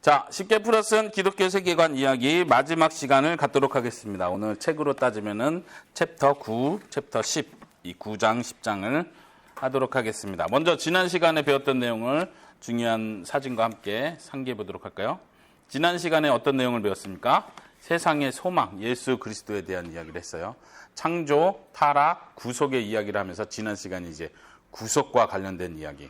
자, 쉽게 풀어쓴 기독교 세계관 이야기 마지막 시간을 갖도록 하겠습니다. 오늘 책으로 따지면은 챕터 9, 챕터 10, 이 9장, 10장을 하도록 하겠습니다. 먼저 지난 시간에 배웠던 내용을 중요한 사진과 함께 상기해 보도록 할까요? 지난 시간에 어떤 내용을 배웠습니까? 세상의 소망, 예수 그리스도에 대한 이야기를 했어요. 창조, 타락, 구속의 이야기를 하면서 지난 시간에 이제 구속과 관련된 이야기,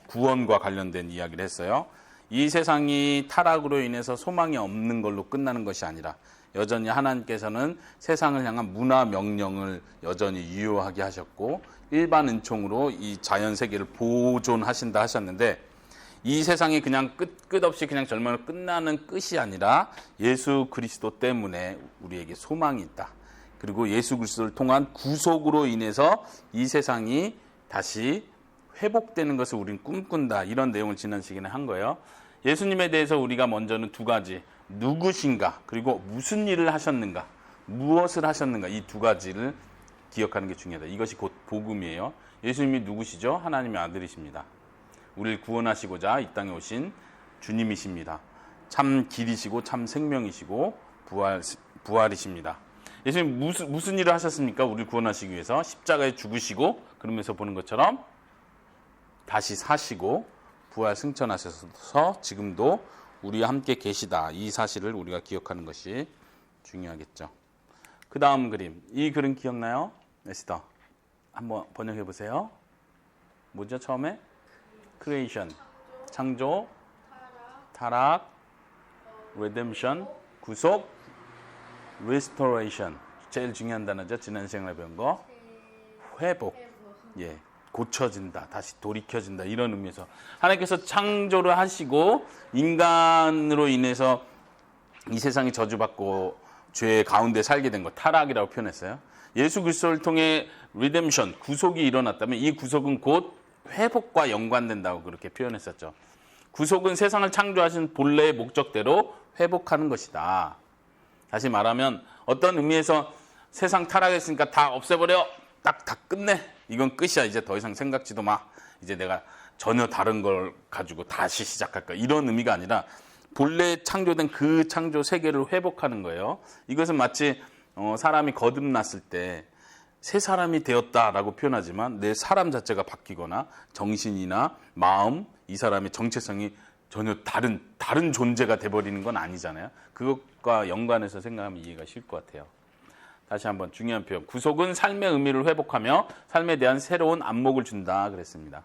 구원과 관련된 이야기를 했어요. 이 세상이 타락으로 인해서 소망이 없는 걸로 끝나는 것이 아니라 여전히 하나님께서는 세상을 향한 문화 명령을 여전히 유효하게 하셨고 일반 은총으로 이 자연 세계를 보존하신다 하셨는데 이 세상이 그냥 끝없이 그냥 절망으로 끝나는 끝이 아니라 예수 그리스도 때문에 우리에게 소망이 있다. 그리고 예수 그리스도를 통한 구속으로 인해서 이 세상이 다시 회복되는 것을 우리는 꿈꾼다. 이런 내용을 지난 시간에 한 거예요. 예수님에 대해서 우리가 먼저는 두 가지, 누구신가 그리고 무슨 일을 하셨는가, 무엇을 하셨는가, 이 두 가지를 기억하는 게 중요하다. 이것이 곧 복음이에요. 예수님이 누구시죠? 하나님의 아들이십니다. 우리를 구원하시고자 이 땅에 오신 주님이십니다. 참 길이시고 참 생명이시고 부활이십니다. 예수님 무슨 일을 하셨습니까? 우리를 구원하시기 위해서 십자가에 죽으시고 그러면서 보는 것처럼 다시 사시고 부활 승천하셔서 지금도 우리와 함께 계시다. 이 사실을 우리가 기억하는 것이 중요하겠죠. 그 다음 그림. 이 그림 기억나요? 에스더. 한번 번역해 보세요. 뭐죠? 처음에? 크리에이션. 창조, 타락, 레뎀션, 구속, 리스토레이션. 제일 중요한 단어죠. 지난 시간에 배운 거. 회복. 예. 고쳐진다, 다시 돌이켜진다 이런 의미에서 하나님께서 창조를 하시고 인간으로 인해서 이 세상이 저주받고 죄 가운데 살게 된 것, 타락이라고 표현했어요. 예수 그리스도를 통해 리뎀션, 구속이 일어났다면 이 구속은 곧 회복과 연관된다고 그렇게 표현했었죠. 구속은 세상을 창조하신 본래의 목적대로 회복하는 것이다. 다시 말하면 어떤 의미에서 세상 타락했으니까 다 없애버려, 다 끝내. 이건 끝이야. 이제 더 이상 생각지도 마. 이제 내가 전혀 다른 걸 가지고 다시 시작할까. 이런 의미가 아니라 본래 창조된 그 창조 세계를 회복하는 거예요. 이것은 마치 사람이 거듭났을 때 새 사람이 되었다라고 표현하지만 내 사람 자체가 바뀌거나 정신이나 마음, 이 사람의 정체성이 전혀 다른 존재가 돼버리는 건 아니잖아요. 그것과 연관해서 생각하면 이해가 쉬울 것 같아요. 다시 한번 중요한 표현. 구속은 삶의 의미를 회복하며 삶에 대한 새로운 안목을 준다 그랬습니다.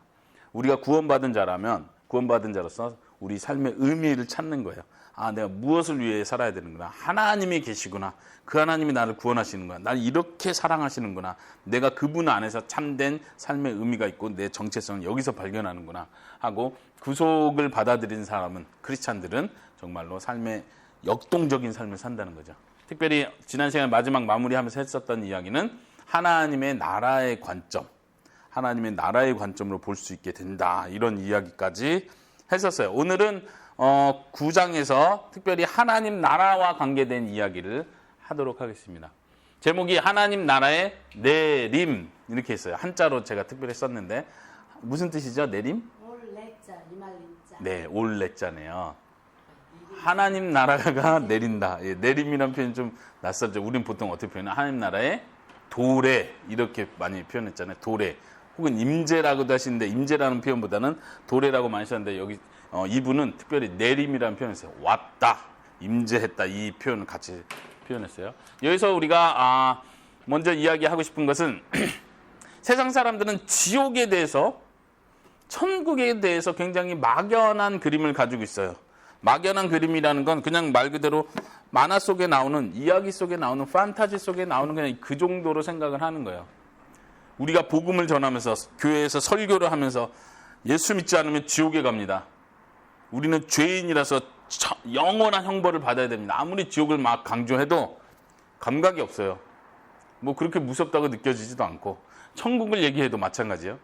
우리가 구원받은 자로서 우리 삶의 의미를 찾는 거예요. 아, 내가 무엇을 위해 살아야 되는구나. 하나님이 계시구나. 그 하나님이 나를 구원하시는구나. 나를 이렇게 사랑하시는구나. 내가 그분 안에서 참된 삶의 의미가 있고 내 정체성을 여기서 발견하는구나 하고 구속을 받아들인 사람은, 크리스찬들은 정말로 삶의 역동적인 삶을 산다는 거죠. 특별히 지난 시간에 마지막 마무리하면서 했었던 이야기는 하나님의 나라의 관점으로 볼 수 있게 된다. 이런 이야기까지 했었어요. 오늘은 9장에서 특별히 하나님 나라와 관계된 이야기를 하도록 하겠습니다. 제목이 하나님 나라의 내림 이렇게 했어요. 한자로 제가 특별히 썼는데 무슨 뜻이죠? 내림? 올레자, 이말림자. 네, 올레자네요. 하나님 나라가 내린다. 예, 내림이라는 표현이 좀 낯설죠. 우리는 보통 어떻게 표현해요? 하나님 나라의 도래 이렇게 많이 표현했잖아요. 도래 혹은 임재라고도 하시는데 임재라는 표현보다는 도래라고 많이 쓰는데 여기 이분은 특별히 내림이라는 표현을 써요. 왔다, 임재했다 이 표현을 같이 표현했어요. 여기서 우리가 먼저 이야기하고 싶은 것은 세상 사람들은 지옥에 대해서 천국에 대해서 굉장히 막연한 그림을 가지고 있어요. 막연한 그림이라는 건 그냥 말 그대로 만화 속에 나오는, 이야기 속에 나오는, 판타지 속에 나오는 그냥 그 정도로 생각을 하는 거예요. 우리가 복음을 전하면서 교회에서 설교를 하면서 예수 믿지 않으면 지옥에 갑니다. 우리는 죄인이라서 영원한 형벌을 받아야 됩니다. 아무리 지옥을 막 강조해도 감각이 없어요. 뭐 그렇게 무섭다고 느껴지지도 않고 천국을 얘기해도 마찬가지예요.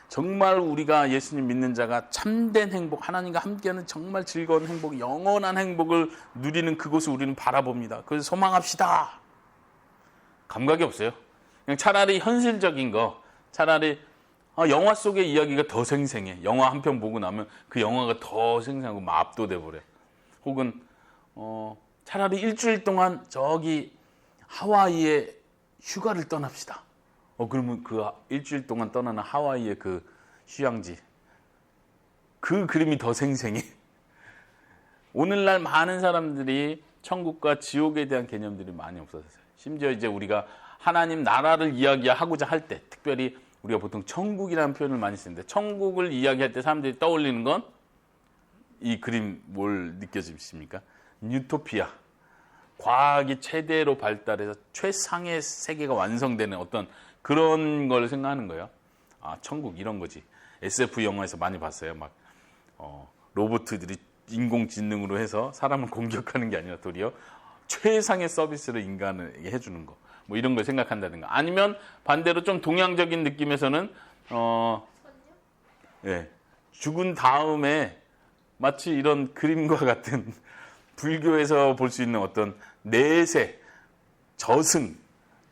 정말 우리가 예수님 믿는 자가 참된 행복, 하나님과 함께하는 정말 즐거운 행복, 영원한 행복을 누리는 그곳을 우리는 바라봅니다. 그래서 소망합시다. 감각이 없어요. 그냥 차라리 현실적인 거, 차라리 영화 속의 이야기가 더 생생해. 영화 한 편 보고 나면 그 영화가 더 생생하고 막 압도돼 버려. 혹은 차라리 일주일 동안 저기 하와이에 휴가를 떠납시다. 그러면 그 일주일 동안 떠나는 하와이의 그 휴양지, 그 그림이 더 생생해. 오늘날 많은 사람들이 천국과 지옥에 대한 개념들이 많이 없어졌어요. 심지어 이제 우리가 하나님 나라를 이야기하고자 할 때, 특별히 우리가 보통 천국이라는 표현을 많이 쓰는데, 천국을 이야기할 때 사람들이 떠올리는 건 이 그림 뭘 느껴지십니까? 유토피아. 과학이 최대로 발달해서 최상의 세계가 완성되는 어떤 그런 걸 생각하는 거예요. 천국 이런 거지. SF 영화에서 많이 봤어요. 막 로봇들이 인공지능으로 해서 사람을 공격하는 게 아니라 도리어 최상의 서비스를 인간에게 해주는 거. 뭐 이런 걸 생각한다든가. 아니면 반대로 좀 동양적인 느낌에서는 죽은 다음에 마치 이런 그림과 같은 불교에서 볼 수 있는 어떤 내세, 저승,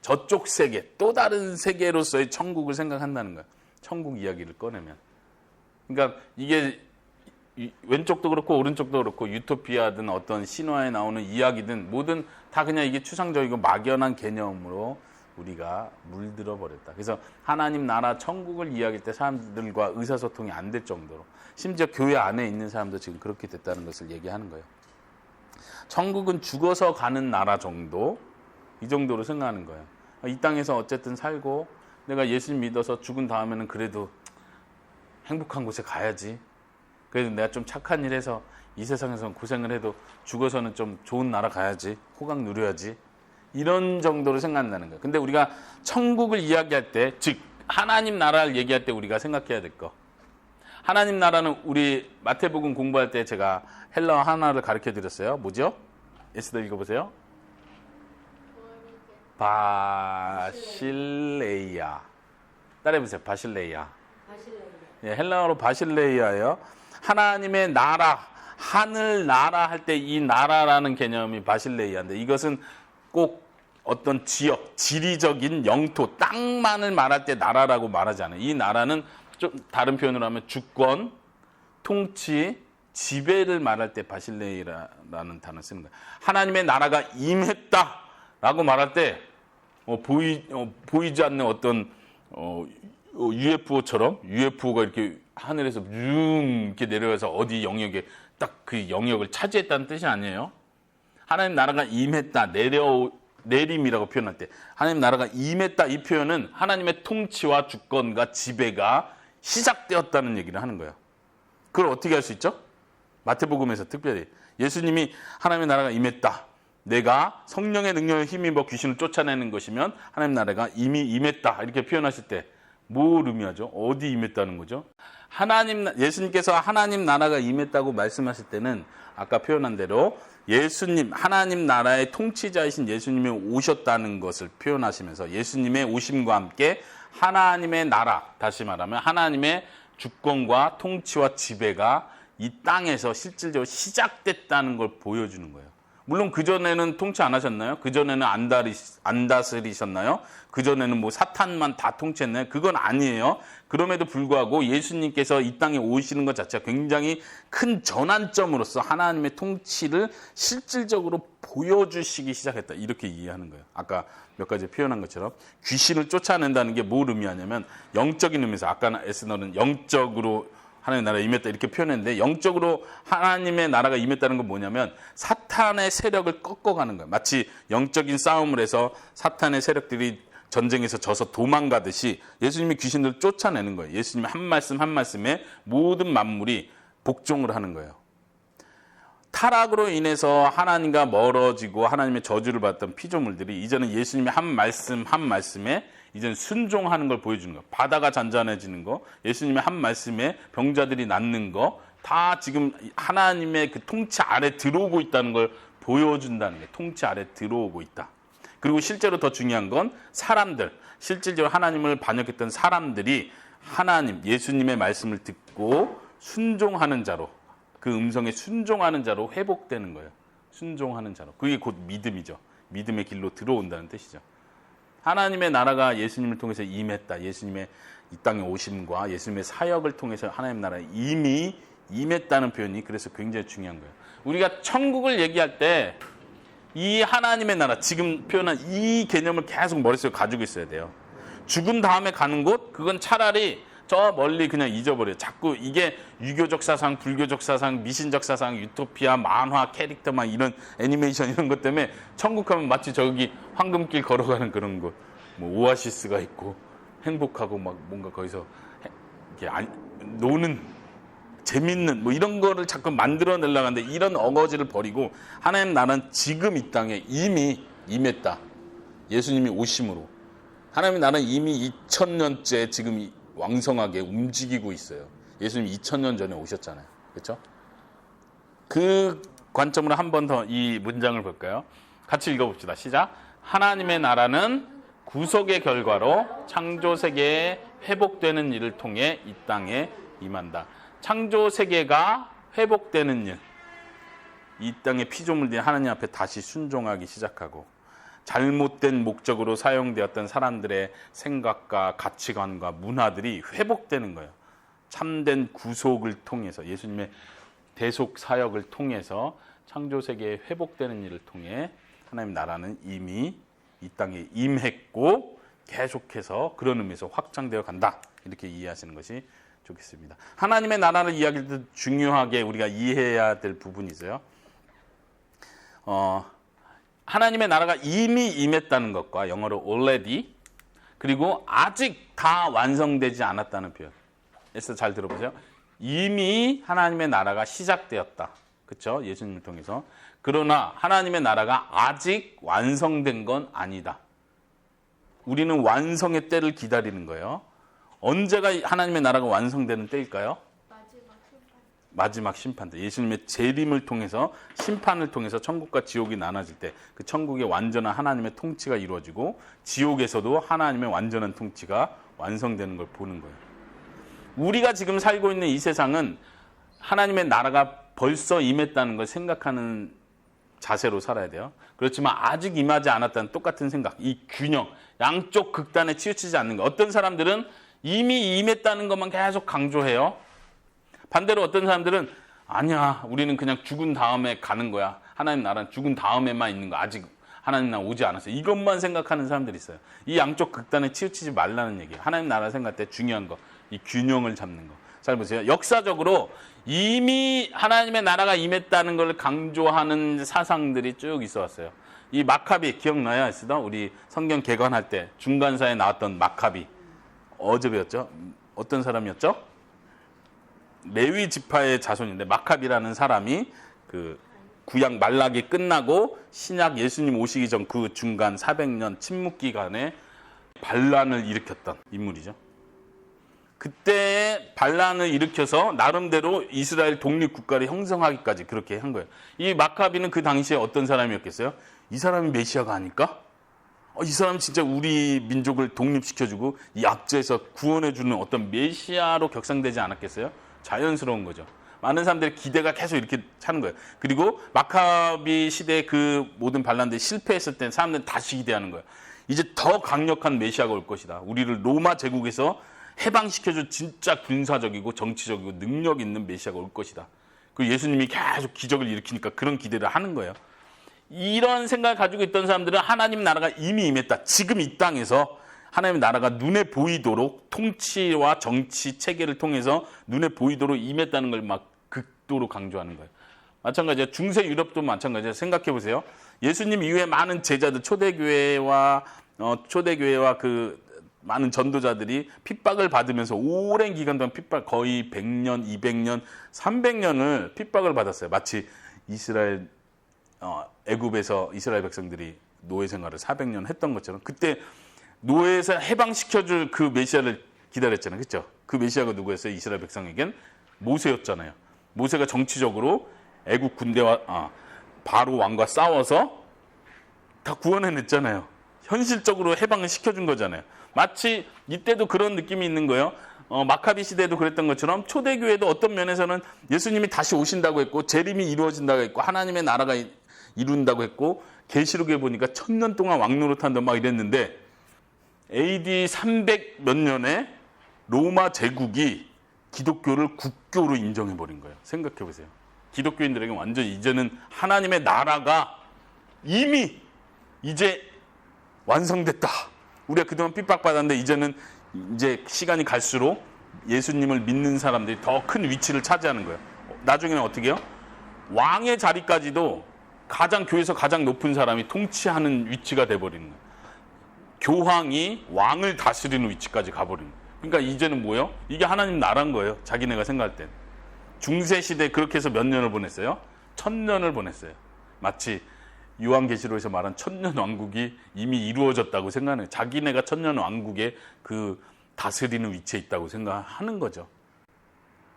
저쪽 세계, 또 다른 세계로서의 천국을 생각한다는 거야. 천국 이야기를 꺼내면. 그러니까 이게 왼쪽도 그렇고 오른쪽도 그렇고 유토피아든 어떤 신화에 나오는 이야기든 뭐든 다 그냥 이게 추상적이고 막연한 개념으로 우리가 물들어 버렸다. 그래서 하나님 나라 천국을 이야기할 때 사람들과 의사소통이 안 될 정도로, 심지어 교회 안에 있는 사람도 지금 그렇게 됐다는 것을 얘기하는 거예요. 천국은 죽어서 가는 나라 정도, 이 정도로 생각하는 거예요. 이 땅에서 어쨌든 살고 내가 예수 믿어서 죽은 다음에는 그래도 행복한 곳에 가야지. 그래도 내가 좀 착한 일 해서 이 세상에서 고생을 해도 죽어서는 좀 좋은 나라 가야지. 호강 누려야지. 이런 정도로 생각한다는 거예요. 근데 우리가 천국을 이야기할 때, 즉 하나님 나라를 얘기할 때 우리가 생각해야 될 거. 하나님 나라는 우리 마태복음 공부할 때 제가 헬라어 하나를 가르쳐 드렸어요. 뭐죠? 예스들 읽어보세요. 바실레이아. 따라해보세요. 바실레이아. 예, 헬라어로 바실레이아예요. 하나님의 나라, 하늘 나라 할 때 이 나라라는 개념이 바실레이아인데, 이것은 꼭 어떤 지역, 지리적인 영토, 땅만을 말할 때 나라라고 말하지 않아요. 이 나라는 좀 다른 표현으로 하면 주권, 통치, 지배를 말할 때 바실레이라는 단어를 쓰는 거예요. 하나님의 나라가 임했다라고 말할 때 보이지 않는 어떤 UFO처럼, UFO가 이렇게 하늘에서 슝 이렇게 내려와서 어디 영역에 딱 그 영역을 차지했다는 뜻이 아니에요. 하나님 나라가 임했다, 내림이라고 표현할 때 하나님 나라가 임했다, 이 표현은 하나님의 통치와 주권과 지배가 시작되었다는 얘기를 하는 거예요. 그걸 어떻게 할 수 있죠? 마태복음에서 특별히 예수님이 하나님의 나라가 임했다, 내가 성령의 능력에 힘입어 귀신을 쫓아내는 것이면 하나님 나라가 이미 임했다, 이렇게 표현하실 때 뭘 의미하죠? 어디 임했다는 거죠? 예수님께서 하나님 나라가 임했다고 말씀하실 때는 아까 표현한 대로 예수님, 하나님 나라의 통치자이신 예수님이 오셨다는 것을 표현하시면서 예수님의 오심과 함께 하나님의 나라, 다시 말하면 하나님의 주권과 통치와 지배가 이 땅에서 실질적으로 시작됐다는 걸 보여주는 거예요. 물론 그전에는 통치 안 하셨나요? 그전에는 안 다스리셨나요? 그전에는 뭐 사탄만 다 통치했나요? 그건 아니에요. 그럼에도 불구하고 예수님께서 이 땅에 오시는 것 자체가 굉장히 큰 전환점으로서 하나님의 통치를 실질적으로 보여주시기 시작했다, 이렇게 이해하는 거예요. 아까 몇 가지 표현한 것처럼 귀신을 쫓아낸다는 게 뭘 의미하냐면 영적인 의미에서, 아까 에스너는 영적으로 하나님의 나라가 임했다 이렇게 표현했는데, 영적으로 하나님의 나라가 임했다는 건 뭐냐면 사탄의 세력을 꺾어가는 거예요. 마치 영적인 싸움을 해서 사탄의 세력들이 전쟁에서 져서 도망가듯이 예수님이 귀신들을 쫓아내는 거예요. 예수님의 한 말씀 한 말씀에 모든 만물이 복종을 하는 거예요. 타락으로 인해서 하나님과 멀어지고 하나님의 저주를 받았던 피조물들이 이제는 예수님의 한 말씀 한 말씀에 이제는 순종하는 걸 보여주는 거예요. 바다가 잔잔해지는 거, 예수님의 한 말씀에 병자들이 낫는 거, 다 지금 하나님의 그 통치 아래 들어오고 있다는 걸 보여준다는 거예요. 통치 아래 들어오고 있다. 그리고 실제로 더 중요한 건 사람들, 실질적으로 하나님을 반역했던 사람들이 하나님, 예수님의 말씀을 듣고 순종하는 자로, 그 음성에 순종하는 자로 회복되는 거예요. 순종하는 자로. 그게 곧 믿음이죠. 믿음의 길로 들어온다는 뜻이죠. 하나님의 나라가 예수님을 통해서 임했다. 예수님의 이 땅에 오심과 예수님의 사역을 통해서 하나님 나라에 이미 임했다는 표현이 그래서 굉장히 중요한 거예요. 우리가 천국을 얘기할 때 이 하나님의 나라, 지금 표현한 이 개념을 계속 머릿속에 가지고 있어야 돼요. 죽은 다음에 가는 곳, 그건 차라리 저 멀리 그냥 잊어버려요. 자꾸 이게 유교적 사상, 불교적 사상, 미신적 사상, 유토피아, 만화, 캐릭터만 이런 애니메이션 이런 것 때문에 천국 하면 마치 저기 황금길 걸어가는 그런 곳, 뭐 오아시스가 있고 행복하고 막 뭔가 거기서 이렇게 노는 재밌는 뭐 이런 거를 자꾸 만들어내려고 하는데 이런 어거지를 버리고 하나님 나라는 지금 이 땅에 이미 임했다. 예수님이 오심으로. 하나님 나라는 이미 2000년째 지금 왕성하게 움직이고 있어요. 예수님 2000년 전에 오셨잖아요. 그렇죠? 그 관점으로 한 번 더 이 문장을 볼까요? 같이 읽어봅시다. 시작. 하나님의 나라는 구속의 결과로 창조 세계에 회복되는 일을 통해 이 땅에 임한다. 창조 세계가 회복되는 일. 이 땅에 피조물 된 하나님 앞에 다시 순종하기 시작하고 잘못된 목적으로 사용되었던 사람들의 생각과 가치관과 문화들이 회복되는 거예요. 참된 구속을 통해서 예수님의 대속 사역을 통해서 창조 세계에 회복되는 일을 통해 하나님 나라는 이미 이 땅에 임했고 계속해서 그런 의미에서 확장되어 간다. 이렇게 이해하시는 것이 좋겠습니다. 하나님의 나라를 이야기할 때 중요하게 우리가 이해해야 될 부분이 있어요. 하나님의 나라가 이미 임했다는 것과 영어로 already 그리고 아직 다 완성되지 않았다는 표현. 그래서 잘 들어보세요. 이미 하나님의 나라가 시작되었다. 그렇죠? 예수님을 통해서. 그러나 하나님의 나라가 아직 완성된 건 아니다. 우리는 완성의 때를 기다리는 거예요. 언제가 하나님의 나라가 완성되는 때일까요? 마지막 심판 때. 예수님의 재림을 통해서 심판을 통해서 천국과 지옥이 나눠질 때 그 천국의 완전한 하나님의 통치가 이루어지고 지옥에서도 하나님의 완전한 통치가 완성되는 걸 보는 거예요. 우리가 지금 살고 있는 이 세상은 하나님의 나라가 벌써 임했다는 걸 생각하는 자세로 살아야 돼요. 그렇지만 아직 임하지 않았다는 똑같은 생각, 이 균형, 양쪽 극단에 치우치지 않는 거. 어떤 사람들은 이미 임했다는 것만 계속 강조해요. 반대로 어떤 사람들은 아니야, 우리는 그냥 죽은 다음에 가는 거야. 하나님 나라는 죽은 다음에만 있는 거. 아직 하나님 나라 오지 않았어. 이것만 생각하는 사람들이 있어요. 이 양쪽 극단에 치우치지 말라는 얘기예요. 하나님 나라 생각할 때 중요한 거, 이 균형을 잡는 거. 잘 보세요. 역사적으로 이미 하나님의 나라가 임했다는 걸 강조하는 사상들이 쭉 있어 왔어요. 이 마카비 기억나요? 우리 성경 개관할 때 중간사에 나왔던 마카비. 어제 배웠죠? 어떤 사람이었죠? 레위 지파의 자손인데 마카비라는 사람이 그 구약 말라기 끝나고 신약 예수님 오시기 전 그 중간 400년 침묵 기간에 반란을 일으켰던 인물이죠. 그때 반란을 일으켜서 나름대로 이스라엘 독립국가를 형성하기까지 그렇게 한 거예요. 이 마카비는 그 당시에 어떤 사람이었겠어요? 이 사람이 메시아가 아닐까? 이 사람은 진짜 우리 민족을 독립시켜주고 이 압제에서 구원해주는 어떤 메시아로 격상되지 않았겠어요? 자연스러운 거죠. 많은 사람들의 기대가 계속 이렇게 차는 거예요. 그리고 마카비 시대의 그 모든 반란들이 실패했을 때 사람들은 다시 기대하는 거예요. 이제 더 강력한 메시아가 올 것이다. 우리를 로마 제국에서 해방시켜줄 진짜 군사적이고 정치적이고 능력 있는 메시아가 올 것이다. 그리고 예수님이 계속 기적을 일으키니까 그런 기대를 하는 거예요. 이런 생각을 가지고 있던 사람들은 하나님 나라가 이미 임했다. 지금 이 땅에서 하나님의 나라가 눈에 보이도록 통치와 정치 체계를 통해서 눈에 보이도록 임했다는 걸 막 극도로 강조하는 거예요. 마찬가지예요. 중세 유럽도 마찬가지예요. 생각해 보세요. 예수님 이후에 많은 제자들, 초대교회와 그 많은 전도자들이 핍박을 받으면서 오랜 기간 동안 거의 100년, 200년, 300년을 핍박을 받았어요. 마치 이스라엘 애굽에서 이스라엘 백성들이 노예 생활을 400년 했던 것처럼 그때 노예에서 해방시켜줄 그 메시아를 기다렸잖아요. 그렇죠? 그 메시아가 누구였어요? 이스라엘 백성에겐 모세였잖아요. 모세가 정치적으로 애국 군대와 바로 왕과 싸워서 다 구원해냈잖아요. 현실적으로 해방을 시켜준 거잖아요. 마치 이때도 그런 느낌이 있는 거예요. 마카비 시대도 그랬던 것처럼 초대교회도 어떤 면에서는 예수님이 다시 오신다고 했고 재림이 이루어진다고 했고 하나님의 나라가 이룬다고 했고 계시록에 보니까 1000년 동안 왕노릇한다 막 이랬는데 AD 300 몇 년에 로마 제국이 기독교를 국교로 인정해버린 거예요. 생각해 보세요. 기독교인들에게 완전 이제는 하나님의 나라가 이미 이제 완성됐다. 우리가 그동안 핍박받았는데 이제는 이제 시간이 갈수록 예수님을 믿는 사람들이 더 큰 위치를 차지하는 거예요. 나중에는 어떻게 해요? 왕의 자리까지도 교회에서 가장 높은 사람이 통치하는 위치가 돼버리는 거예요. 교황이 왕을 다스리는 위치까지 가버리는 거예요. 그러니까 이제는 뭐예요? 이게 하나님 나라인 거예요. 자기네가 생각할 땐. 중세시대 그렇게 해서 몇 년을 보냈어요? 1000년을 보냈어요. 마치 요한계시록에서 말한 천년 왕국이 이미 이루어졌다고 생각해요. 자기네가 천년 왕국의 그 다스리는 위치에 있다고 생각하는 거죠.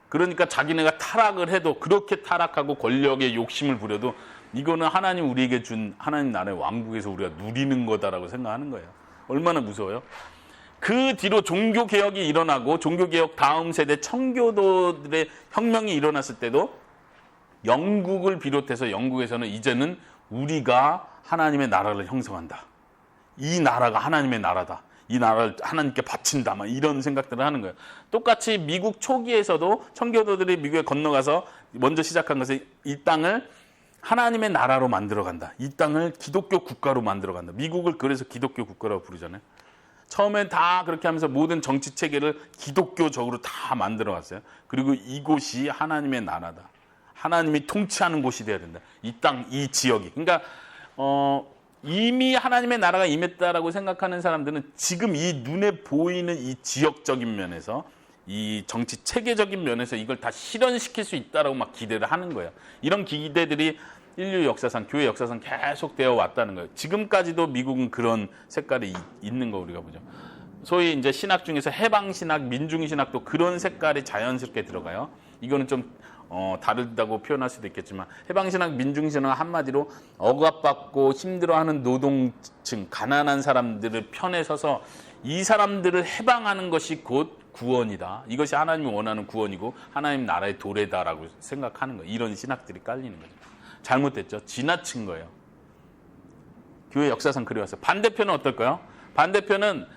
그러니까 자기네가 타락을 해도 그렇게 타락하고 권력에 욕심을 부려도 이거는 하나님 우리에게 준 하나님 나라의 왕국에서 우리가 누리는 거다라고 생각하는 거예요. 얼마나 무서워요? 그 뒤로 종교개혁이 일어나고 종교개혁 다음 세대 청교도들의 혁명이 일어났을 때도 영국을 비롯해서 영국에서는 이제는 우리가 하나님의 나라를 형성한다. 이 나라가 하나님의 나라다. 이 나라를 하나님께 바친다. 막 이런 생각들을 하는 거예요. 똑같이 미국 초기에서도 청교도들이 미국에 건너가서 먼저 시작한 것은 이 땅을 하나님의 나라로 만들어간다. 이 땅을 기독교 국가로 만들어간다. 미국을 그래서 기독교 국가라고 부르잖아요. 처음엔 다 그렇게 하면서 모든 정치 체계를 기독교적으로 다 만들어갔어요. 그리고 이곳이 하나님의 나라다. 하나님이 통치하는 곳이 돼야 된다. 이 땅, 이 지역이. 그러니까 이미 하나님의 나라가 임했다라고 생각하는 사람들은 지금 이 눈에 보이는 이 지역적인 면에서 이 정치 체계적인 면에서 이걸 다 실현시킬 수 있다라고 막 기대를 하는 거예요. 이런 기대들이 인류 역사상, 교회 역사상 계속 되어 왔다는 거예요. 지금까지도 미국은 그런 색깔이 있는 거 우리가 보죠. 소위 이제 신학 중에서 해방신학, 민중신학도 그런 색깔이 자연스럽게 들어가요. 이거는 좀 다르다고 표현할 수도 있겠지만 해방신학, 민중신학 한마디로 억압받고 힘들어하는 노동층, 가난한 사람들을 편에 서서 이 사람들을 해방하는 것이 곧 구원이다. 이것이 하나님이 원하는 구원이고 하나님 나라의 도래다라고 생각하는 거예요. 이런 신학들이 깔리는 거죠. 잘못됐죠. 지나친 거예요. 교회 역사상 그래왔어요. 반대편은 어떨까요? 반대편은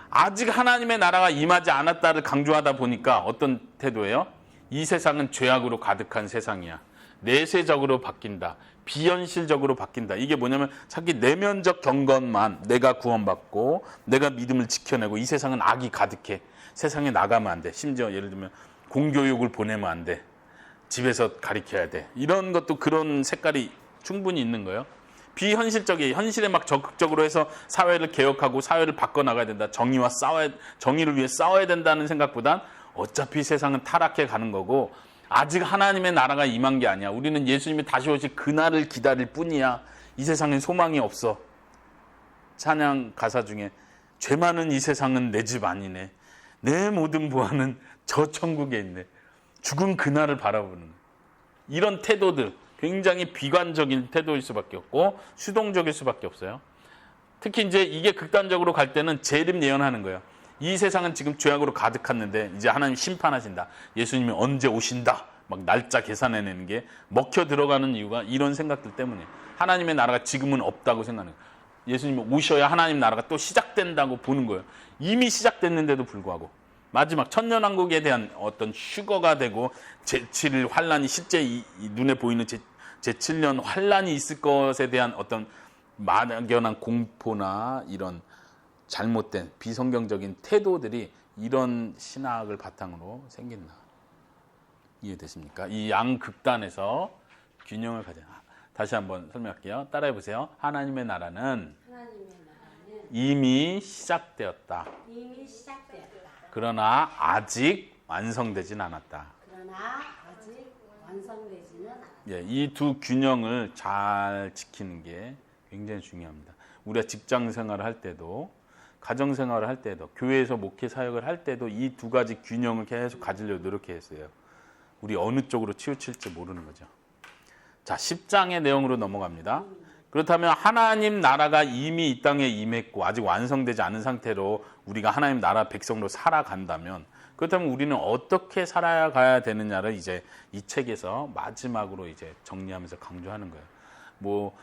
아직 하나님의 나라가 임하지 않았다를 강조하다 보니까 어떤 태도예요? 이 세상은 죄악으로 가득한 세상이야. 내세적으로 바뀐다. 비현실적으로 바뀐다. 이게 뭐냐면 자기 내면적 경건만 내가 구원받고 내가 믿음을 지켜내고 이 세상은 악이 가득해. 세상에 나가면 안 돼. 심지어 예를 들면 공교육을 보내면 안 돼. 집에서 가르쳐야 돼. 이런 것도 그런 색깔이 충분히 있는 거예요. 비현실적이에요. 현실에 막 적극적으로 해서 사회를 개혁하고 사회를 바꿔나가야 된다. 정의를 위해 싸워야 된다는 생각보단 어차피 세상은 타락해 가는 거고 아직 하나님의 나라가 임한 게 아니야. 우리는 예수님이 다시 오실 그날을 기다릴 뿐이야. 이 세상엔 소망이 없어. 찬양 가사 중에 죄 많은 이 세상은 내 집 아니네. 내 모든 부하는 저 천국에 있네. 죽은 그날을 바라보는 이런 태도들 굉장히 비관적인 태도일 수밖에 없고 수동적일 수밖에 없어요. 특히 이제 이게 극단적으로 갈 때는 재림 예언하는 거예요. 이 세상은 지금 죄악으로 가득했는데 이제 하나님 심판하신다. 예수님이 언제 오신다. 막 날짜 계산해내는 게 먹혀 들어가는 이유가 이런 생각들 때문에 하나님의 나라가 지금은 없다고 생각하는 거예요. 예수님이 오셔야 하나님 나라가 또 시작된다고 보는 거예요. 이미 시작됐는데도 불구하고 마지막 천년왕국에 대한 어떤 휴거가 되고 제7일 환란이 실제 이 눈에 보이는 제7년 환란이 있을 것에 대한 어떤 막연한 공포나 이런 잘못된 비성경적인 태도들이 이런 신학을 바탕으로 생긴다. 이해되십니까? 이 양극단에서 균형을 가져. 다시 한번 설명할게요. 따라해 보세요. 하나님의 나라는 이미 시작되었다. 그러나 아직 완성되진 않았다. 예, 이 두 균형을 잘 지키는 게 굉장히 중요합니다. 우리가 직장 생활을 할 때도 가정 생활을 할 때도 교회에서 목회 사역을 할 때도 이 두 가지 균형을 계속 가지려고 노력했어요. 우리 어느 쪽으로 치우칠지 모르는 거죠. 자, 10장의 내용으로 넘어갑니다. 그렇다면 하나님 나라가 이미 이 땅에 임했고 아직 완성되지 않은 상태로 우리가 하나님 나라 백성으로 살아간다면 그렇다면 우리는 어떻게 살아가야 되느냐를 이제 이 책에서 마지막으로 이제 정리하면서 강조하는 거예요. 뭐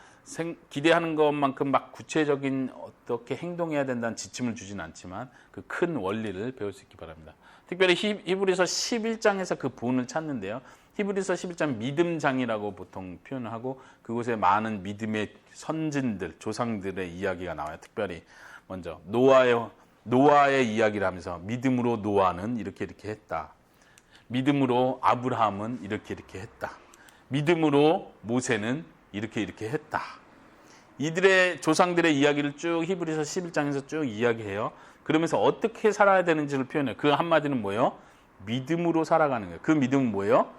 기대하는 것만큼 막 구체적인 어떻게 행동해야 된다는 지침을 주진 않지만 그 큰 원리를 배울 수 있기 바랍니다. 특별히 히브리서 11장에서 그 본을 찾는데요. 히브리서 11장 믿음장이라고 보통 표현을 하고 그곳에 많은 믿음의 선진들, 조상들의 이야기가 나와요. 특별히 먼저 노아의 이야기를 하면서 믿음으로 노아는 이렇게 했다. 믿음으로 아브라함은 이렇게 했다. 믿음으로 모세는 이렇게 했다. 이들의 조상들의 이야기를 쭉 히브리서 11장에서 쭉 이야기해요. 그러면서 어떻게 살아야 되는지를 표현해요. 그 한마디는 뭐예요? 믿음으로 살아가는 거예요. 그 믿음은 뭐예요?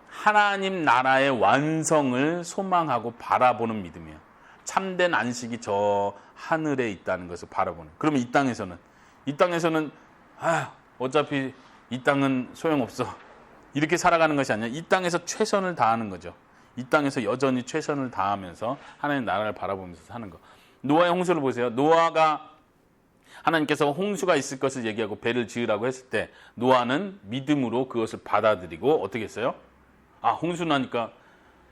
하나님 나라의 완성을 소망하고 바라보는 믿음이에요. 참된 안식이 저 하늘에 있다는 것을 바라보는. 그러면 이 땅에서는 어차피 이 땅은 소용없어. 이렇게 살아가는 것이 아니라 이 땅에서 최선을 다하는 거죠. 이 땅에서 여전히 최선을 다하면서 하나님 나라를 바라보면서 사는 거. 노아의 홍수를 보세요. 노아가 하나님께서 홍수가 있을 것을 얘기하고 배를 지으라고 했을 때 노아는 믿음으로 그것을 받아들이고 어떻게 했어요? 홍수 나니까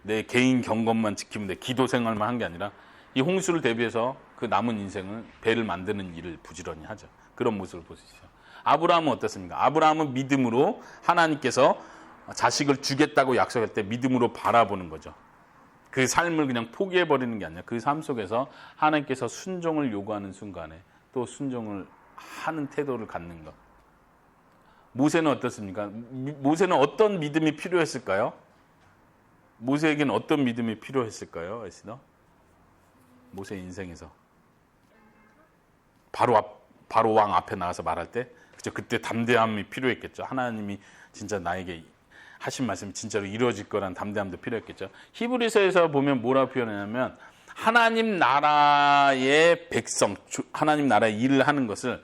내 개인 경건만 지키면 돼. 기도 생활만 한 게 아니라 이 홍수를 대비해서 그 남은 인생을 배를 만드는 일을 부지런히 하죠. 그런 모습을 볼 수 있어요. 아브라함은 어떻습니까? 아브라함은 믿음으로 하나님께서 자식을 주겠다고 약속할 때 믿음으로 바라보는 거죠. 그 삶을 그냥 포기해버리는 게 아니라 그 삶 속에서 하나님께서 순종을 요구하는 순간에 또 순종을 하는 태도를 갖는 것. 모세는 어떻습니까? 모세는 어떤 믿음이 필요했을까요? 모세에게는 어떤 믿음이 필요했을까요? 에스더? 모세 인생에서 바로 왕 앞에 나가서 말할 때 그때 담대함이 필요했겠죠. 하나님이 진짜 나에게 하신 말씀이 진짜로 이루어질 거란 담대함도 필요했겠죠. 히브리서에서 보면 뭐라고 표현하냐면 하나님 나라의 백성, 하나님 나라의 일을 하는 것을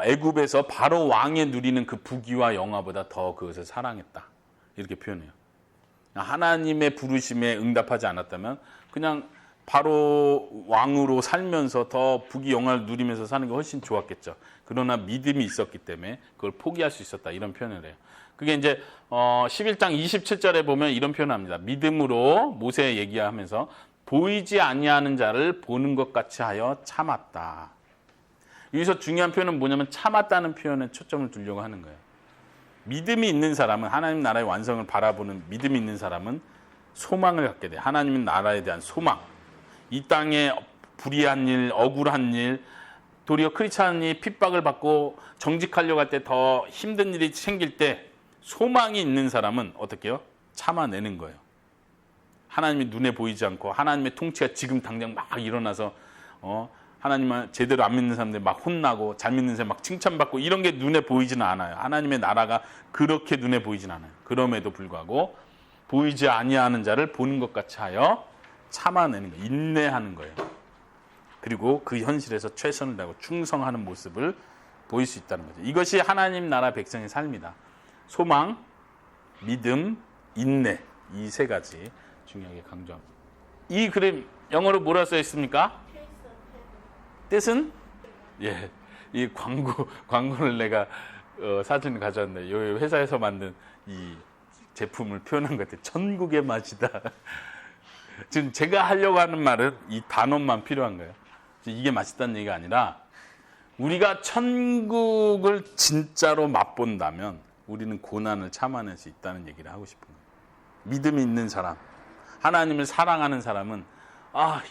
애굽에서 바로 왕에 누리는 그 부귀와 영화보다 더 그것을 사랑했다. 이렇게 표현해요. 하나님의 부르심에 응답하지 않았다면 그냥 바로 왕으로 살면서 더 부귀 영화를 누리면서 사는 게 훨씬 좋았겠죠. 그러나 믿음이 있었기 때문에 그걸 포기할 수 있었다. 이런 표현을 해요. 그게 이제 11장 27절에 보면 이런 표현을 합니다. 믿음으로 모세 얘기하면서 보이지 아니하는 자를 보는 것 같이 하여 참았다. 여기서 중요한 표현은 뭐냐면 참았다는 표현에 초점을 두려고 하는 거예요. 믿음이 있는 사람은 하나님 나라의 완성을 바라보는 믿음이 있는 사람은 소망을 갖게 돼요. 하나님 나라에 대한 소망. 이 땅에 불의한 일, 억울한 일, 도리어 크리스찬이 핍박을 받고 정직하려고 할 때 더 힘든 일이 생길 때 소망이 있는 사람은 어떻게 해요? 참아내는 거예요. 하나님이 눈에 보이지 않고 하나님의 통치가 지금 당장 막 일어나서 하나님을 제대로 안 믿는 사람들 막 혼나고 잘 믿는 사람 막 칭찬받고 이런 게 눈에 보이지는 않아요. 하나님의 나라가 그렇게 눈에 보이진 않아요. 그럼에도 불구하고 보이지 아니하는 자를 보는 것 같이 하여 참아내는 거예요. 인내하는 거예요. 그리고 그 현실에서 최선을 다하고 충성하는 모습을 보일 수 있다는 거죠. 이것이 하나님 나라 백성의 삶이다. 소망, 믿음, 인내 이 세 가지 중요하게 강조합니다. 이 그림 영어로 뭐라 써 있습니까? 뜻은? 예, 이 광고를 내가 사진을 가져왔는데 이 회사에서 만든 이 제품을 표현한 것 같아요. 천국의 맛이다. 지금 제가 하려고 하는 말은 이 단어만 필요한 거예요. 이게 맛있다는 얘기가 아니라 우리가 천국을 진짜로 맛본다면 우리는 고난을 참아낼 수 있다는 얘기를 하고 싶은 거예요. 믿음이 있는 사람, 하나님을 사랑하는 사람은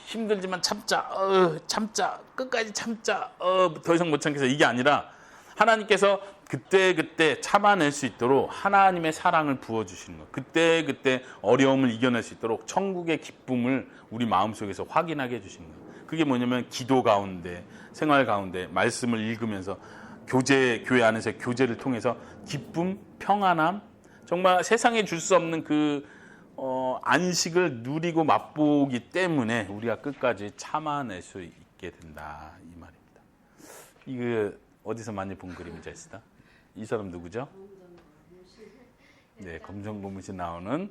힘들지만 참자, 끝까지 참자, 더 이상 못 참겠어. 이게 아니라 하나님께서 그때 참아낼 수 있도록 하나님의 사랑을 부어주시는 거예요. 그때 어려움을 이겨낼 수 있도록 천국의 기쁨을 우리 마음속에서 확인하게 해주시는 거예요. 그게 뭐냐면 기도 가운데, 생활 가운데, 말씀을 읽으면서 교회 안에서 교제를 통해서 기쁨, 평안함, 정말 세상에 줄 수 없는 그 안식을 누리고 맛보기 때문에 우리가 끝까지 참아낼 수 있게 된다. 이 말입니다. 이거 어디서 많이 본 그림이지 있다? 이 사람 누구죠? 네, 검정고무신 나오는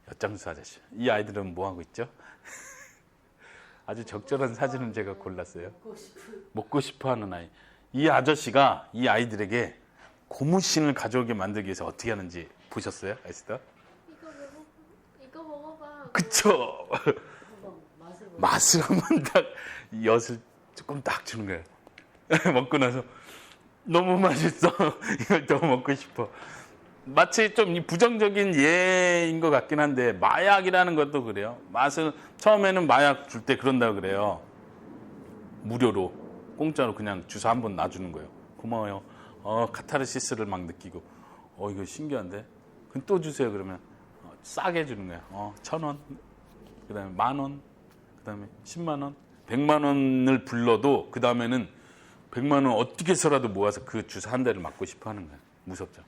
엿장수 아저씨. 이 아이들은 뭐 하고 있죠? 아주 적절한 사진을 제가 골랐어요. 먹고 싶어 하는 아이. 이 아저씨가 이 아이들에게 고무신을 가져오게 만들기 위해서 어떻게 하는지 보셨어요? 아시다? 이거 먹어봐. 그쵸? 맛을 한번 딱 엿을 조금 딱 주는 거예요. 먹고 나서 너무 맛있어. 이걸 더 먹고 싶어. 마치 좀 부정적인 예인 것 같긴 한데 마약이라는 것도 그래요. 맛을 처음에는 마약 줄 때 그런다고 그래요. 무료로 공짜로 그냥 주사 한 번 놔주는 거예요. 고마워요. 카타르시스를 막 느끼고 이거 신기한데. 그럼 또 주세요. 그러면 싸게 주는 거예요. 1,000원, 그다음에 10,000원, 그다음에 10만 원, 100만 원을 불러도 그 다음에는 100만 원 어떻게 해서라도 모아서 그 주사 한 대를 맞고 싶어 하는 거예요. 무섭죠.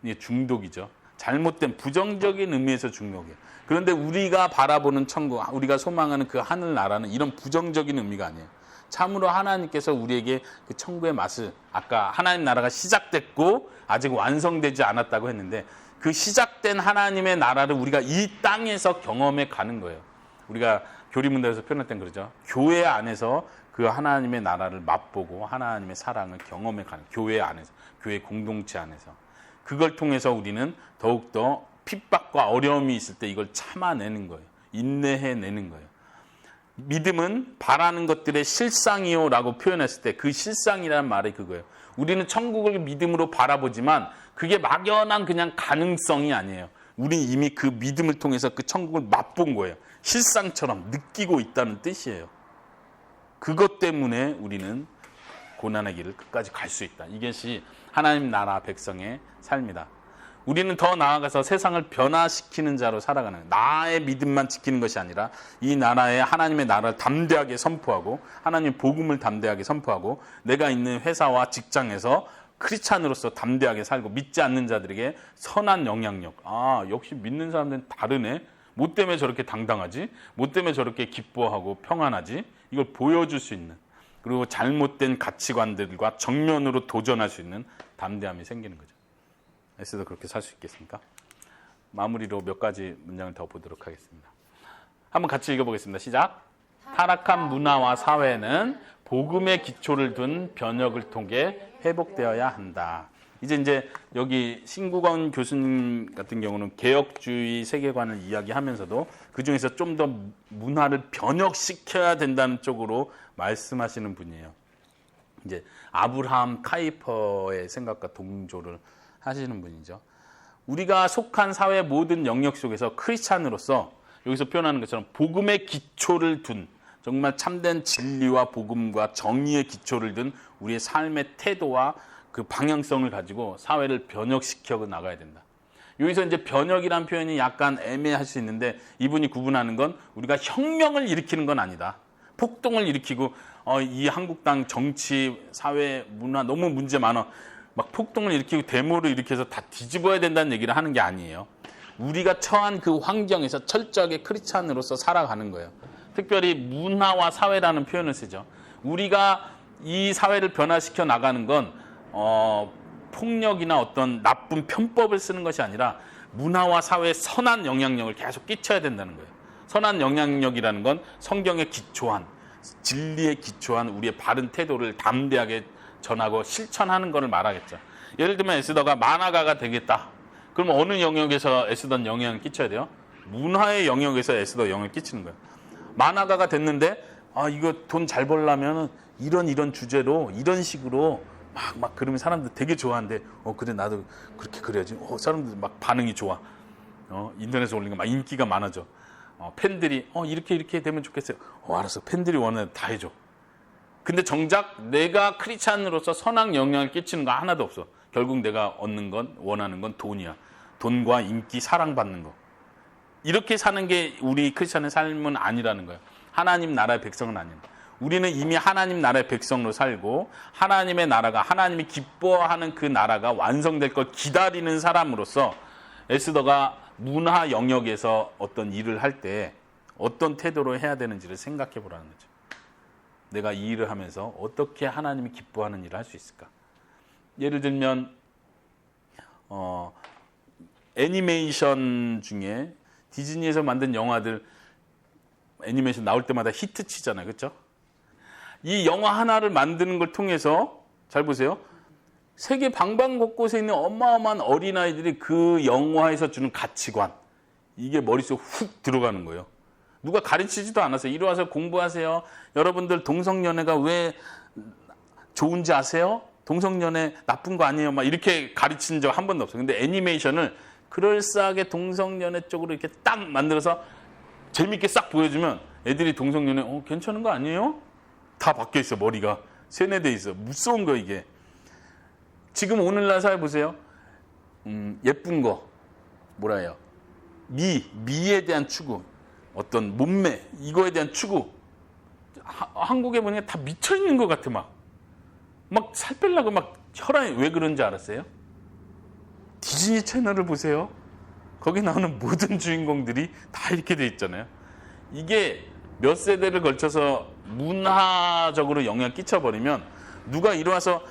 이게 중독이죠. 잘못된 부정적인 의미에서 중독이에요. 그런데 우리가 바라보는 천국, 우리가 소망하는 그 하늘나라는 이런 부정적인 의미가 아니에요. 참으로 하나님께서 우리에게 그 천국의 맛을, 아까 하나님 나라가 시작됐고 아직 완성되지 않았다고 했는데 그 시작된 하나님의 나라를 우리가 이 땅에서 경험해 가는 거예요. 우리가 교리문답에서 표현할 땐 그러죠. 교회 안에서 그 하나님의 나라를 맛보고 하나님의 사랑을 경험해 가는, 교회 안에서, 교회 공동체 안에서. 그걸 통해서 우리는 더욱더 핍박과 어려움이 있을 때 이걸 참아내는 거예요. 인내해내는 거예요. 믿음은 바라는 것들의 실상이요 라고 표현했을 때 그 실상이라는 말이 그거예요. 우리는 천국을 믿음으로 바라보지만 그게 막연한 그냥 가능성이 아니에요. 우리 이미 그 믿음을 통해서 그 천국을 맛본 거예요. 실상처럼 느끼고 있다는 뜻이에요. 그것 때문에 우리는 고난의 길을 끝까지 갈 수 있다. 이것이 하나님 나라 백성의 삶이다. 우리는 더 나아가서 세상을 변화시키는 자로 살아가는 거예요. 나의 믿음만 지키는 것이 아니라 이 나라에 하나님의 나라를 담대하게 선포하고 하나님의 복음을 담대하게 선포하고 내가 있는 회사와 직장에서 크리스찬으로서 담대하게 살고 믿지 않는 자들에게 선한 영향력. 역시 믿는 사람들은 다르네. 뭐 때문에 저렇게 당당하지? 뭐 때문에 저렇게 기뻐하고 평안하지? 이걸 보여줄 수 있는, 그리고 잘못된 가치관들과 정면으로 도전할 수 있는 담대함이 생기는 거죠. 에스더 그렇게 살 수 있겠습니까? 마무리로 몇 가지 문장을 더 보도록 하겠습니다. 한번 같이 읽어보겠습니다. 시작. 타락한 문화와 사회는 복음의 기초를 둔 변혁을 통해 회복되어야 한다. 이제 여기 신국원 교수님 같은 경우는 개혁주의 세계관을 이야기하면서도 그 중에서 좀 더 문화를 변혁시켜야 된다는 쪽으로 말씀하시는 분이에요. 이제 아브라함 카이퍼의 생각과 동조를 하시는 분이죠. 우리가 속한 사회 모든 영역 속에서 크리스찬으로서 여기서 표현하는 것처럼 복음의 기초를 둔, 정말 참된 진리와 복음과 정의의 기초를 둔 우리의 삶의 태도와 그 방향성을 가지고 사회를 변혁시켜 나가야 된다. 여기서 이제 변혁이라는 표현이 약간 애매할 수 있는데 이분이 구분하는 건 우리가 혁명을 일으키는 건 아니다. 폭동을 일으키고 이 한국 땅 정치, 사회, 문화 너무 문제 많아. 막 폭동을 일으키고 데모를 일으켜서 다 뒤집어야 된다는 얘기를 하는 게 아니에요. 우리가 처한 그 환경에서 철저하게 크리스찬으로서 살아가는 거예요. 특별히 문화와 사회라는 표현을 쓰죠. 우리가 이 사회를 변화시켜 나가는 건 폭력이나 어떤 나쁜 편법을 쓰는 것이 아니라 문화와 사회에 선한 영향력을 계속 끼쳐야 된다는 거예요. 선한 영향력이라는 건 성경에 기초한, 진리에 기초한 우리의 바른 태도를 담대하게 전하고 실천하는 것을 말하겠죠. 예를 들면 에스더가 만화가가 되겠다. 그럼 어느 영역에서 에스더는 영향을 끼쳐야 돼요? 문화의 영역에서 에스더 영향을 끼치는 거예요. 만화가가 됐는데 이거 돈 잘 벌려면 이런 주제로 이런 식으로 막 그러면 사람들 되게 좋아하는데 그래 나도 그렇게 그려야지. 사람들 막 반응이 좋아. 인터넷에 올리는 거 막 인기가 많아져. 팬들이 이렇게 되면 좋겠어요. 알았어. 팬들이 원하는 다 해줘. 근데 정작 내가 크리스찬으로서 선한 영향을 끼치는 거 하나도 없어. 결국 내가 얻는 건, 원하는 건 돈이야. 돈과 인기, 사랑받는 거. 이렇게 사는 게 우리 크리스찬의 삶은 아니라는 거예요. 하나님 나라의 백성은 아니에요. 우리는 이미 하나님 나라의 백성으로 살고 하나님의 나라가, 하나님이 기뻐하는 그 나라가 완성될 걸 기다리는 사람으로서 에스더가 문화 영역에서 어떤 일을 할 때 어떤 태도로 해야 되는지를 생각해 보라는 거죠. 내가 이 일을 하면서 어떻게 하나님이 기뻐하는 일을 할 수 있을까? 예를 들면 애니메이션 중에 디즈니에서 만든 영화들 애니메이션 나올 때마다 히트치잖아요. 그렇죠? 이 영화 하나를 만드는 걸 통해서 잘 보세요. 세계 방방곳곳에 있는 어마어마한 어린아이들이 그 영화에서 주는 가치관, 이게 머릿속에 훅 들어가는 거예요. 누가 가르치지도 않았어요. 이리 와서 공부하세요. 여러분들 동성연애가 왜 좋은지 아세요? 동성연애 나쁜 거 아니에요. 막 이렇게 가르친 적 한 번도 없어요. 근데 애니메이션을 그럴싸하게 동성연애 쪽으로 이렇게 딱 만들어서 재밌게 싹 보여주면 애들이 동성연애 괜찮은 거 아니에요? 다 바뀌어 있어. 머리가 세뇌돼 있어. 무서운 거 이게. 지금 오늘날 사회 보세요. 예쁜 거 뭐라 해요? 미에 대한 추구, 어떤 몸매 이거에 대한 추구. 한국에 보니까 다 미쳐 있는 것 같아. 막 살 빼려고 막 혈안이. 왜 그런지 알았어요? 디즈니 채널을 보세요. 거기 나오는 모든 주인공들이 다 이렇게 돼 있잖아요. 이게 몇 세대를 걸쳐서 문화적으로 영향을 끼쳐버리면 누가 이리와서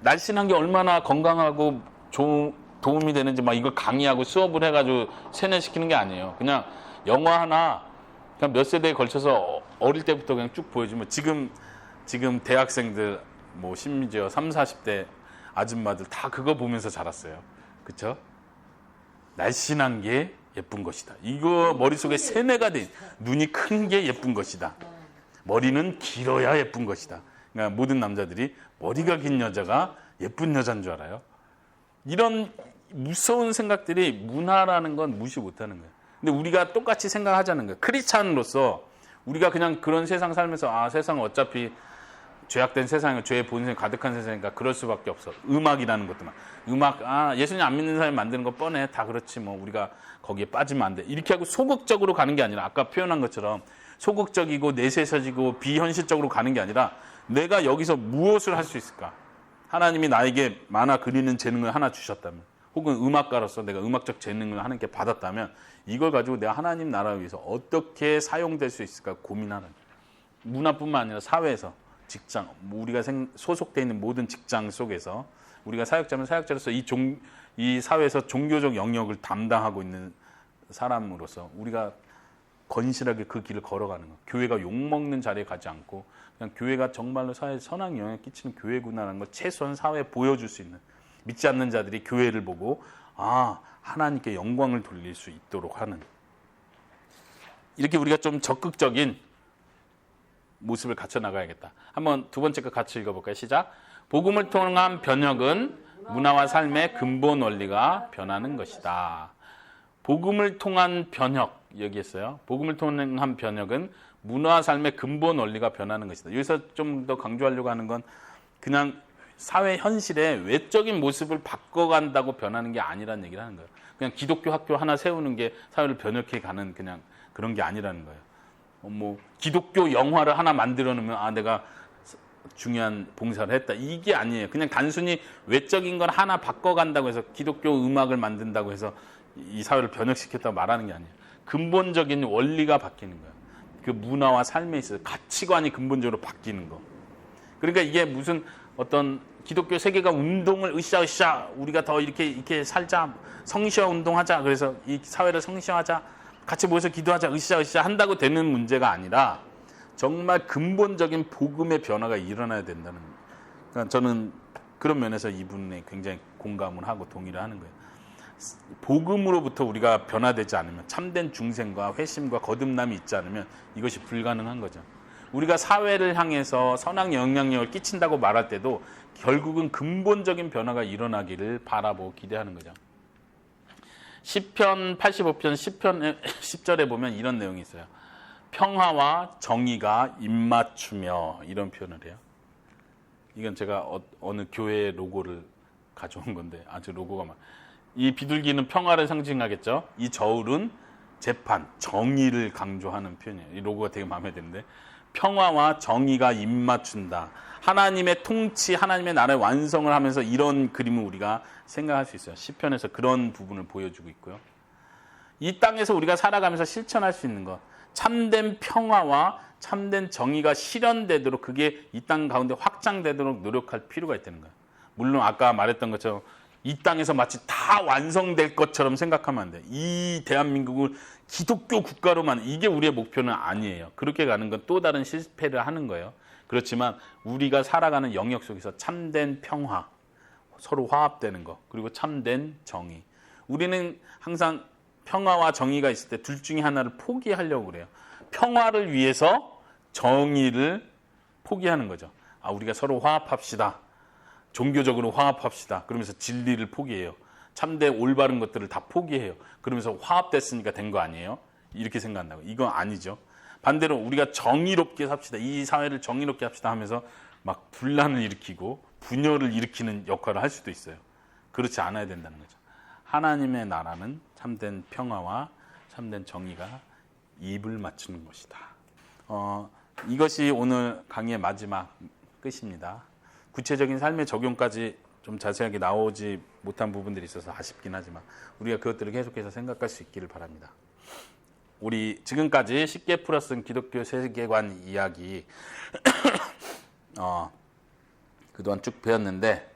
날씬한 게 얼마나 건강하고 도움이 되는지 막 이걸 강의하고 수업을 해가지고 세뇌시키는 게 아니에요. 그냥 영화 하나 그냥 몇 세대에 걸쳐서 어릴 때부터 그냥 쭉 보여주면 지금 대학생들 뭐 심지어 30, 40대 아줌마들 다 그거 보면서 자랐어요. 그쵸? 날씬한 게 예쁜 것이다. 이거 머릿속에 세뇌가 돼. 눈이 큰 게 예쁜 것이다. 머리는 길어야 예쁜 것이다. 그러니까 모든 남자들이 머리가 긴 여자가 예쁜 여자인 줄 알아요. 이런 무서운 생각들이 문화라는 건 무시 못하는 거예요. 근데 우리가 똑같이 생각하자는 거예요. 크리스찬으로서 우리가 그냥 그런 세상 살면서 세상은 어차피 죄악된 세상이고 죄의 본성이 가득한 세상이니까 그럴 수밖에 없어. 음악이라는 것도 예수님 안 믿는 사람이 만드는 거 뻔해. 다 그렇지 뭐 우리가 거기에 빠지면 안 돼. 이렇게 하고 소극적으로 가는 게 아니라 아까 표현한 것처럼 소극적이고 내세서지고 비현실적으로 가는 게 아니라 내가 여기서 무엇을 할 수 있을까? 하나님이 나에게 만화 그리는 재능을 하나 주셨다면 혹은 음악가로서 내가 음악적 재능을 하나님께 받았다면 이걸 가지고 내가 하나님 나라를 위해서 어떻게 사용될 수 있을까 고민하는. 문화뿐만 아니라 사회에서 직장, 우리가 소속되어 있는 모든 직장 속에서 우리가 사역자면 사역자로서 이 사회에서 종교적 영역을 담당하고 있는 사람으로서 우리가 건실하게 그 길을 걸어가는 거. 교회가 욕먹는 자리에 가지 않고 그냥 교회가 정말로 사회에 선한 영향을 끼치는 교회구나라는 걸 최소한 사회에 보여줄 수 있는, 믿지 않는 자들이 교회를 보고 하나님께 영광을 돌릴 수 있도록 하는, 이렇게 우리가 좀 적극적인 모습을 갖춰 나가야겠다. 한번 두 번째 거 같이 읽어볼까요? 시작. 복음을 통한 변혁은 문화와 삶의 근본 원리가 변하는 것이다. 복음을 통한 변혁, 여기 있어요. 복음을 통한 변혁은 문화와 삶의 근본 원리가 변하는 것이다. 여기서 좀 더 강조하려고 하는 건 그냥 사회 현실의 외적인 모습을 바꿔간다고 변하는 게 아니라는 얘기를 하는 거예요. 그냥 기독교 학교 하나 세우는 게 사회를 변혁해 가는 그냥 그런 게 아니라는 거예요. 기독교 영화를 하나 만들어 놓으면 내가 중요한 봉사를 했다. 이게 아니에요. 그냥 단순히 외적인 걸 하나 바꿔간다고 해서 기독교 음악을 만든다고 해서 이 사회를 변혁시켰다고 말하는 게 아니에요. 근본적인 원리가 바뀌는 거예요. 그 문화와 삶에 있어서 가치관이 근본적으로 바뀌는 거. 그러니까 이게 무슨 어떤 기독교 세계가 운동을 으쌰으쌰 우리가 더 이렇게 살자, 성시화 운동하자, 그래서 이 사회를 성시화하자, 같이 모여서 기도하자, 으쌰으쌰 한다고 되는 문제가 아니라 정말 근본적인 복음의 변화가 일어나야 된다는 거예요. 그러니까 저는 그런 면에서 이분에 굉장히 공감을 하고 동의를 하는 거예요. 복음으로부터 우리가 변화되지 않으면, 참된 중생과 회심과 거듭남이 있지 않으면 이것이 불가능한 거죠. 우리가 사회를 향해서 선한 영향력을 끼친다고 말할 때도 결국은 근본적인 변화가 일어나기를 바라보고 기대하는 거죠. 시편 85편 10절에 보면 이런 내용이 있어요. 평화와 정의가 입맞추며, 이런 표현을 해요. 이건 제가 어느 교회의 로고를 가져온 건데 아주 로고가 이 비둘기는 평화를 상징하겠죠. 이 저울은 재판, 정의를 강조하는 표현이에요. 이 로고가 되게 마음에 드는데, 평화와 정의가 입맞춘다. 하나님의 통치, 하나님의 나라의 완성을 하면서 이런 그림을 우리가 생각할 수 있어요. 시편에서 그런 부분을 보여주고 있고요. 이 땅에서 우리가 살아가면서 실천할 수 있는 것, 참된 평화와 참된 정의가 실현되도록, 그게 이 땅 가운데 확장되도록 노력할 필요가 있다는 거예요. 물론 아까 말했던 것처럼 이 땅에서 마치 다 완성될 것처럼 생각하면 안 돼요. 이 대한민국을 기독교 국가로만, 이게 우리의 목표는 아니에요. 그렇게 가는 건 또 다른 실패를 하는 거예요. 그렇지만 우리가 살아가는 영역 속에서 참된 평화, 서로 화합되는 것, 그리고 참된 정의. 우리는 항상 평화와 정의가 있을 때 둘 중에 하나를 포기하려고 그래요. 평화를 위해서 정의를 포기하는 거죠. 아, 우리가 서로 화합합시다. 종교적으로 화합합시다. 그러면서 진리를 포기해요. 참된 올바른 것들을 다 포기해요. 그러면서 화합됐으니까 된 거 아니에요? 이렇게 생각한다고. 이건 아니죠. 반대로 우리가 정의롭게 삽시다. 이 사회를 정의롭게 합시다 하면서 막 분란을 일으키고 분열을 일으키는 역할을 할 수도 있어요. 그렇지 않아야 된다는 거죠. 하나님의 나라는 참된 평화와 참된 정의가 입을 맞추는 것이다. 이것이 오늘 강의의 마지막 끝입니다. 구체적인 삶의 적용까지 좀 자세하게 나오지 못한 부분들이 있어서 아쉽긴 하지만 우리가 그것들을 계속해서 생각할 수 있기를 바랍니다. 우리 지금까지 쉽게 풀어쓴 기독교 세계관 이야기 그동안 쭉 배웠는데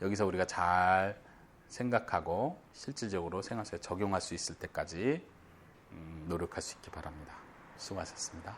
여기서 우리가 잘 생각하고 실질적으로 생활에 적용할 수 있을 때까지 노력할 수 있기 바랍니다. 수고하셨습니다.